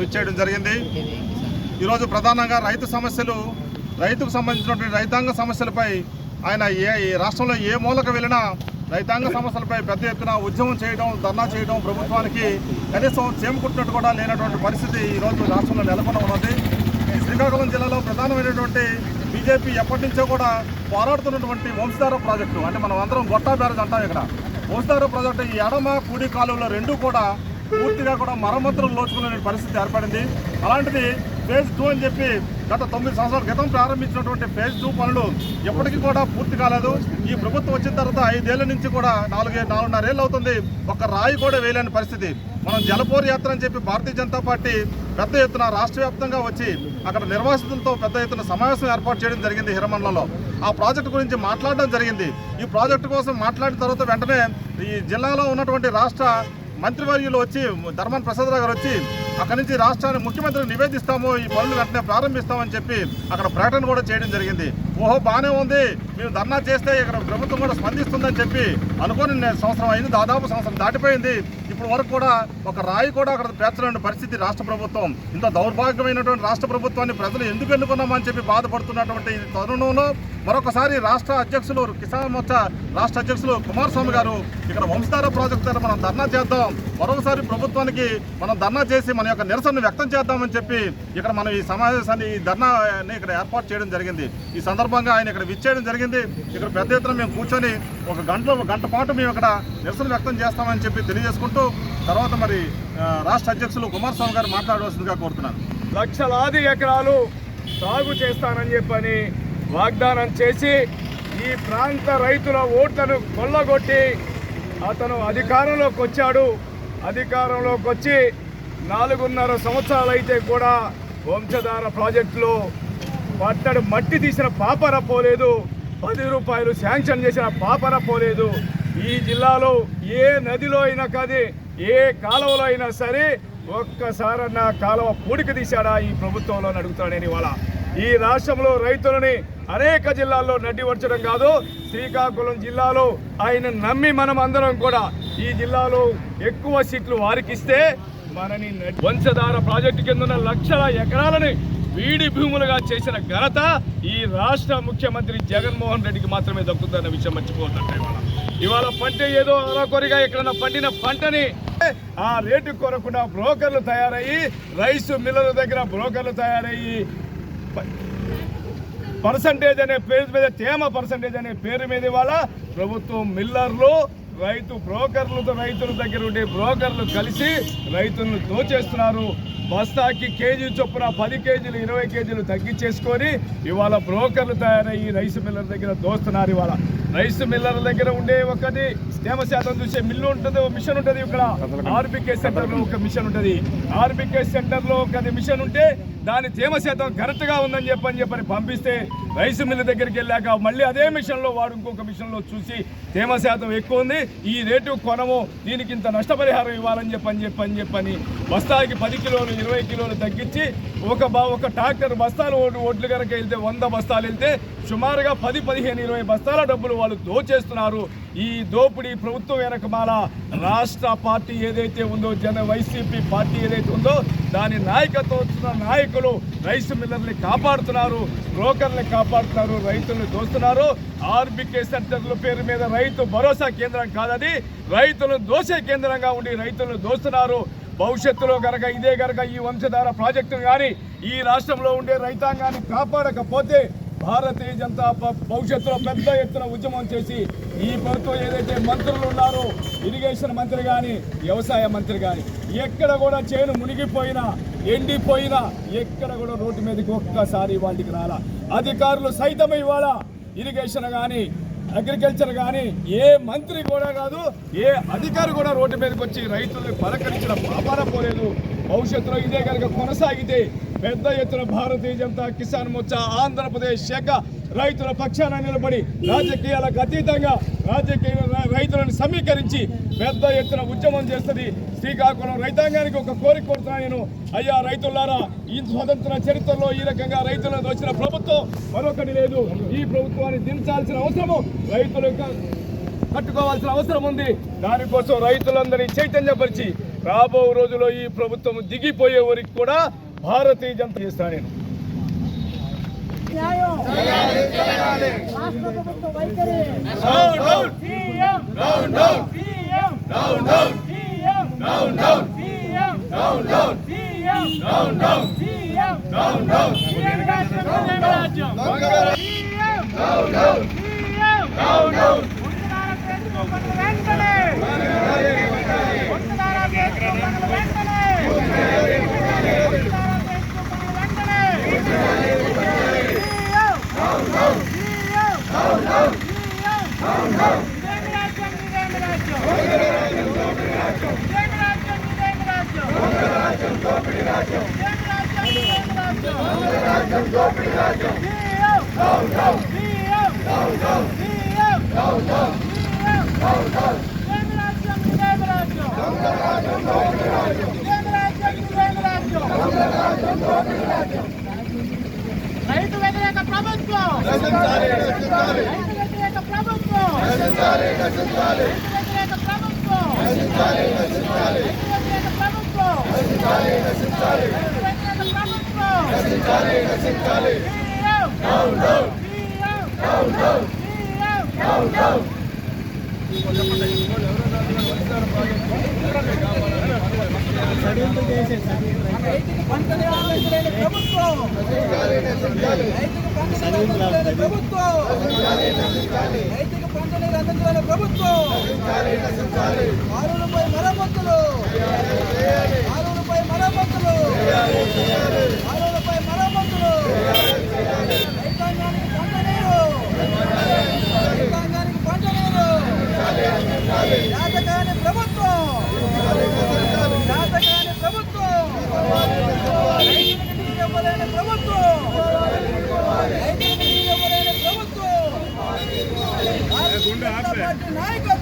విచ్చేయడం జరిగింది. ఈరోజు ప్రధానంగా రైతుకు సంబంధించినటువంటి రైతాంగ సమస్యలపై ఆయన ఈ రాష్ట్రంలో ఏ మూలకు వెళ్ళినా రైతాంగ సమస్యలపై పెద్ద ఎత్తున ఉద్యమం చేయడం, ధర్నా చేయడం, ప్రభుత్వానికి కనీసం చేమకుట్టినట్టు కూడా లేనటువంటి పరిస్థితి ఈరోజు రాష్ట్రంలో నెలకొని ఉన్నది. ఈ శ్రీకాకుళం జిల్లాలో ప్రధానమైనటువంటి బీజేపీ ఎప్పటి నుంచో కూడా పోరాడుతున్నటువంటి వంశధార ప్రాజెక్టు, అంటే మనం అందరం గొట్టా బ్యారేజ్ అంటాం. ఇక్కడ వంశధార ప్రాజెక్టు ఈ ఎడమ కుడి కాలువలో రెండూ కూడా పూర్తిగా కూడా మరమ్మతులు లోచుకునే పరిస్థితి ఏర్పడింది. అలాంటిది ఫేజ్ 2 అని చెప్పి గత 9 సంవత్సరాల క్రితం ప్రారంభించినటువంటి ఫేజ్ 2 పనులు ఎప్పటికీ కూడా పూర్తి కాలేదు. ఈ ప్రభుత్వం వచ్చిన తర్వాత 5 ఏళ్ల నుంచి కూడా 4.5 ఏళ్ళు అవుతుంది, ఒక్క రాయి కూడా వేయలేని పరిస్థితి. మనం జలపూర్ యాత్ర అని చెప్పి భారతీయ జనతా పార్టీ పెద్ద ఎత్తున రాష్ట్ర వ్యాప్తంగా వచ్చి అక్కడ నిర్వాసితులతో పెద్ద ఎత్తున సమావేశం ఏర్పాటు చేయడం జరిగింది హిరమండలంలో. ఆ ప్రాజెక్టు గురించి మాట్లాడడం జరిగింది. ఈ ప్రాజెక్టు కోసం మాట్లాడిన తర్వాత వెంటనే ఈ జిల్లాలో ఉన్నటువంటి రాష్ట్ర మంత్రివర్యులు వచ్చి ధర్మాన ప్రసాదరావు గారు వచ్చి అక్కడి నుంచి రాష్ట్రాన్ని ముఖ్యమంత్రికి నివేదిస్తాము, ఈ పనులు వెంటనే ప్రారంభిస్తామని చెప్పి అక్కడ ప్రకటన కూడా చేయడం జరిగింది. ఓహో బాగానే ఉంది, మేము ధర్నా చేస్తే ఇక్కడ ప్రభుత్వం కూడా స్పందిస్తుందని చెప్పి అనుకోని సంవత్సరం అయింది, దాదాపు సంవత్సరం దాటిపోయింది. ఇప్పుడు వరకు కూడా ఒక రాయి కూడా అక్కడ పేర్చలేని పరిస్థితి రాష్ట్ర ప్రభుత్వం. ఇంత దౌర్భాగ్యమైనటువంటి రాష్ట్ర ప్రభుత్వాన్ని ప్రజలు ఎందుకు ఎన్నుకున్నామని చెప్పి బాధపడుతున్నటువంటి ఈ తరుణంలో మరొకసారి రాష్ట్ర అధ్యక్షులు కిసాన్ మోర్చా రాష్ట్ర అధ్యక్షులు కుమారస్వామి గారు ఇక్కడ వంశధార ప్రాజెక్టు దగ్గర మనం ధర్నా చేద్దాం, మరొకసారి ప్రభుత్వానికి మనం ధర్నా చేసి మన యొక్క నిరసనను వ్యక్తం చేద్దామని చెప్పి ఇక్కడ మనం ఈ సమావేశాన్ని ఈ ధర్నాని ఇక్కడ ఏర్పాటు చేయడం జరిగింది. ఈ సందర్భంగా ఆయన ఇక్కడ విచ్చేయడం జరిగింది. ఇక్కడ పెద్ద ఎత్తున మేము కూర్చొని ఒక గంట పాటు మేము ఇక్కడ నిరసన వ్యక్తం చేస్తామని చెప్పి తెలియజేసుకుంటూ తర్వాత మరి రాష్ట్ర అధ్యక్షులు కుమారస్వామి గారు మాట్లాడవలసిందిగా కోరుతున్నాను. లక్షలాది ఎకరాలు సాగు చేస్తానని చెప్పని వాగ్దానం చేసి ఈ ప్రాంత రైతుల ఓట్లను కొల్లగొట్టి అతను అధికారంలోకి వచ్చాడు. అధికారంలోకి వచ్చి 4.5 సంవత్సరాలు అయితే కూడా వంశధార ప్రాజెక్టులో పట్టడు మట్టి తీసిన పాపర పోలేదు, 10 రూపాయలు శాంక్షన్ చేసిన పాపర పోలేదు. ఈ జిల్లాలో ఏ నదిలో అయినా కానీ ఏ కాలువలో అయినా సరే ఒక్కసారన్నా కాలువ పూడిక తీశాడా ఈ ప్రభుత్వంలో అడుగుతాడు నేను. ఇవాళ ఈ రాష్ట్రంలో రైతులని అనేక జిల్లాల్లో నడ్డివర్చడం కాదు, శ్రీకాకుళం జిల్లాలో ఆయన నమ్మి మనం అందరం కూడా ఈ జిల్లాలో ఎక్కువ సీట్లు వారికిస్తే మనని వంశధార ప్రాజెక్టు కింద ఉన్న లక్షల ఎకరాలని వీడి భూములుగా చేసిన ఘనత ఈ రాష్ట్ర ముఖ్యమంత్రి జగన్మోహన్ రెడ్డికి మాత్రమే దక్కుతుందన్న విషయం మర్చిపోతుంటే ఇవాళ పంట ఏదో అరాకొరిగా ఎక్కడన్నా పండిన పంటని ఆ రేటు కొరకుండా బ్రోకర్లు తయారయ్యి రైస్ మిల్లర్ల దగ్గర బ్రోకర్లు తయారయ్యి పర్సంటేజ్ అనే పేరు మీద తేమ పర్సంటేజ్ అనే పేరు మీద ఇవాళ ప్రభుత్వం మిల్లర్లు రైతు బ్రోకర్లతో రైతుల దగ్గర ఉండే బ్రోకర్లు కలిసి రైతులను దోచేస్తున్నారు. బస్తాకి కేజీ చొప్పున 10 కేజీలు 20 కేజీలు తగ్గించేసుకొని ఇవాళ బ్రోకర్లు తయారయ్యి రైస్ మిల్లర్ దగ్గర దోస్తున్నారు. ఇవాళ రైస్ మిల్లర్ దగ్గర ఉండే ఒకటి తేమ శాతం చూసే మిల్లు ఉంటుంది, మిషన్ ఉంటుంది. ఇక్కడ ఆర్బికే సెంటర్లో ఒక మిషన్ ఉంటుంది. ఆర్బికే సెంటర్లో ఒక మిషన్ ఉంటే దాని తేమ శాతం కరెక్ట్గా ఉందని చెప్పని పంపిస్తే రైస్ మిల్లు దగ్గరికి వెళ్ళాక మళ్ళీ అదే మిషన్లో వాడు ఇంకొక మిషన్లో చూసి తేమ శాతం ఎక్కువ ఉంది, ఈ రేటు కొనము, దీనికి ఇంత నష్టపరిహారం ఇవ్వాలని చెప్పని బస్తాకి 10 కిలోలు 20 కిలోలు తగ్గించి ఒక ట్రాక్టర్ బస్తాలు ఒడ్లు కనుక వెళ్తే 100 బస్తాలు వెళ్తే సుమారుగా 10, 15, 20 బస్తాల డబ్బులు వాళ్ళు దోచేస్తున్నారు. ఈ దోపిడీ ప్రభుత్వం వెనకమాల రాష్ట్ర పార్టీ ఏదైతే ఉందో వైసీపీ పార్టీ ఏదైతే ఉందో దాని నాయకత్వం వచ్చిన నాయకులు రైస్ మిల్లర్ని కాపాడుతున్నారు, బ్రోకర్ని కాపాడుతున్నారు, రైతులను దోస్తున్నారు. ఆర్బికే సెంటర్ల పేరు మీద రైతు భరోసా కేంద్రం కాదని రైతులను దోసే కేంద్రంగా ఉండి రైతులను దోస్తున్నారు. భవిష్యత్తులో కనుక ఇదే కనుక ఈ వంశధార ప్రాజెక్టును కానీ ఈ రాష్ట్రంలో ఉండే రైతాంగాన్ని కాపాడకపోతే భారతీయ జనతా భవిష్యత్తులో పెద్ద ఎత్తున ఉద్యమం చేసి ఈ ప్రభుత్వం ఏదైతే మంత్రులు ఉన్నారో ఇరిగేషన్ మంత్రి కానీ వ్యవసాయ మంత్రి కానీ ఎక్కడ కూడా చేను మునిగిపోయినా ఎండిపోయినా ఎక్కడ కూడా రోడ్డు మీదకి ఒక్కసారి వాళ్ళకి రాలా. అధికారులు సైతం ఇవాళ ఇరిగేషన్ కానీ అగ్రికల్చర్ కానీ ఏ మంత్రి కూడా కాదు, ఏ అధికారి కూడా రోడ్డు మీదకి వచ్చి రైతులను పలకరించిన పాపాన పోలేదు. భవిష్యత్తులో ఇదే కనుక కొనసాగితే పెద్ద ఎత్తున భారతీయ జనతా కిసాన్ మోర్చా ఆంధ్రప్రదేశ్ శాఖ రైతుల పక్షాన నిలబడి రాజకీయాలకు అతీతంగా రైతులను సమీకరించి పెద్ద ఎత్తున ఉద్యమం చేస్తుంది. శ్రీకాకుళం రైతాంగానికి ఒక కోరిక కోరుతున్నా నేను, అయ్యా రైతులారా, ఈ స్వతంత్ర చరిత్రలో ఈ రకంగా రైతులను వచ్చిన ప్రభుత్వం మరొకటి లేదు. ఈ ప్రభుత్వాన్ని దించాల్సిన అవసరము రైతులకు కట్టుకోవాల్సిన అవసరం ఉంది. దానికోసం రైతులందరినీ చైతన్యపరిచి రాబో రోజుల్లో ఈ ప్రభుత్వం దిగిపోయే వరకు కూడా భారతీయ జనతా చేస్తాను నేను. రైతు వ్యతిరేక ప్రభుత్వం, రైతు వ్యతిరేక ప్రభుత్వం, రైతు వ్యతిరేక ప్రభుత్వం, రైతు వ్యతిరేక ప్రభుత్వం, రైతుకు పంటని అందించలేని ప్రభుత్వం, రైతుకు పంటని అందించలేని ప్రభుత్వం, రైతుకు పంటని అందించలేని ప్రభుత్వం, ఆరులపై మరమ్మతులు, ఆరులపై మరమ్మతులు, ఆరులపై మరమ్మతులు, రైతాంగానికి పంట నీరు, రైతాంగానికి పంట నీరు, జాతకాని ప్రభుత్వం, జాతకాని ప్రభుత్వం, రైతులకు నీరు ఇవ్వలేని ప్రభుత్వం, రైతులకు నీరు ఇవ్వలేని ప్రభుత్వం, భారతీయ జనతా పార్టీ నాయకత్వం.